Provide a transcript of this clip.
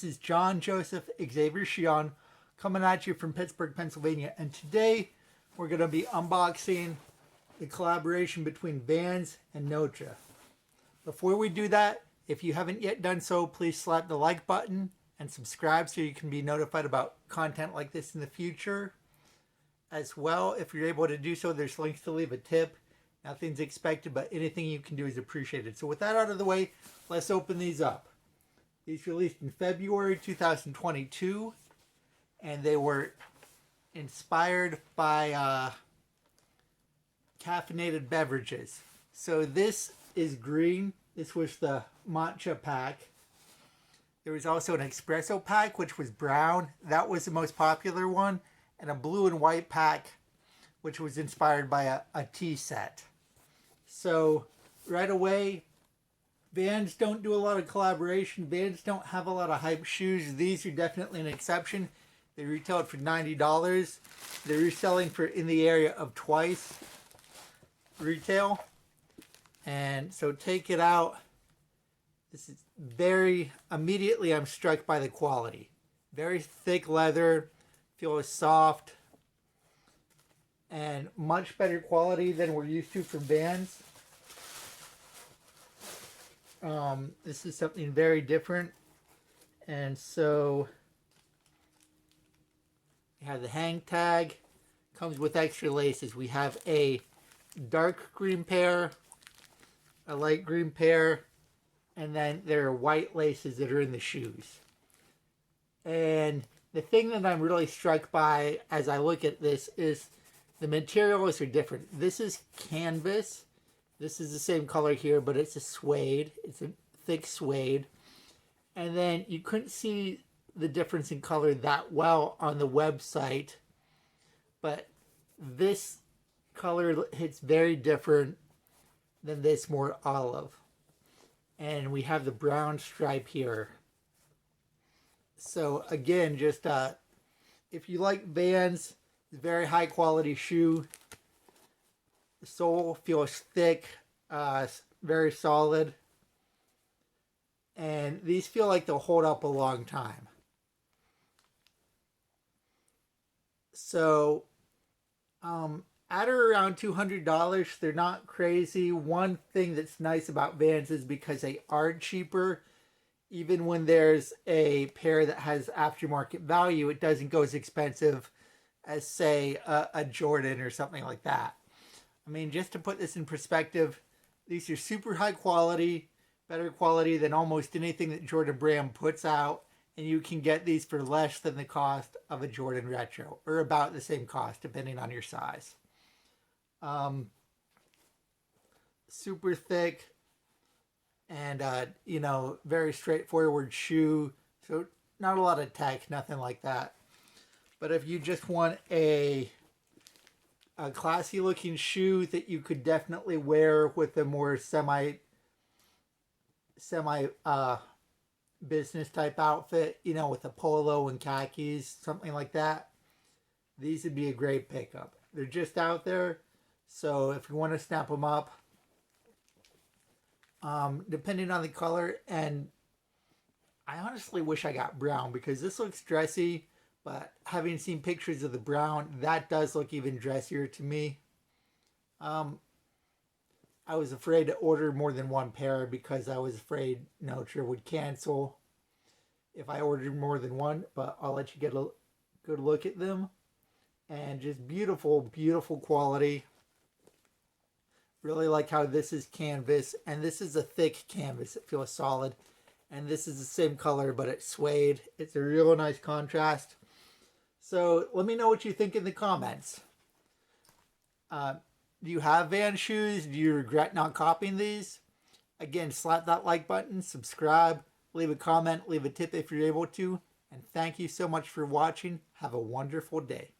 This is John Joseph Xavier Cihon coming at you from Pittsburgh, Pennsylvania. And today we're going to be unboxing the collaboration between Vans and Notre. Before we do that, if you haven't yet done so, please slap the like button and subscribe so you can be notified about content like this in the future. As well, if you're able to do so, there's links to leave a tip. Nothing's expected, but anything you can do is appreciated. So with that out of the way, let's open these up. These released in February 2022, and they were inspired by caffeinated beverages. So this is green. This was the Matcha pack. There was also an espresso pack, which was brown. That was the most popular one. And a blue and white pack, which was inspired by a tea set. So right away, Vans don't do a lot of collaboration. Vans don't have a lot of hype shoes. These are definitely an exception. They retailed for $90. They're reselling for in the area of twice retail. And so take it out. This is immediately I'm struck by the quality. Very thick leather, feels soft, and much better quality than we're used to from Vans. This is something very different. And so we have the hang tag. Comes with extra laces. We have a dark green pair, a light green pair, and then there are white laces that are in the shoes. And the thing that I'm really struck by as I look at this is the materials are different. This is canvas. This is the same color here, but it's a suede. It's a thick suede. And then you couldn't see the difference in color that well on the website, but this color hits very different than this more olive. And we have the brown stripe here. So again, just if you like Vans, it's a very high quality shoe. The sole feels thick, very solid. And these feel like they'll hold up a long time. So at or around $200, they're not crazy. One thing that's nice about Vans is because they are cheaper. Even when there's a pair that has aftermarket value, it doesn't go as expensive as, say, a Jordan or something like that. I mean, just to put this in perspective, these are super high quality, better quality than almost anything that Jordan Brand puts out, and you can get these for less than the cost of a Jordan Retro, or about the same cost, depending on your size. Super thick. And, very straightforward shoe. So not a lot of tech, nothing like that. But if you just want a classy looking shoe that you could definitely wear with a more semi business type outfit, with a polo and khakis, something like that, these would be a great pickup. They're just out there. So if you want to snap them up, depending on the color, and I honestly wish I got brown because this looks dressy, but having seen pictures of the brown, that does look even dressier to me. I was afraid to order more than one pair because I was afraid Notre would cancel if I ordered more than one, but I'll let you get a good look at them. And just beautiful, beautiful quality. Really like how this is canvas, and this is a thick canvas. It feels solid. And this is the same color, but it's suede. It's a real nice contrast. So let me know what you think in the comments. Do you have Vans shoes? Do you regret not copying these? Again, slap that like button, subscribe, leave a comment, leave a tip if you're able to. And thank you so much for watching. Have a wonderful day.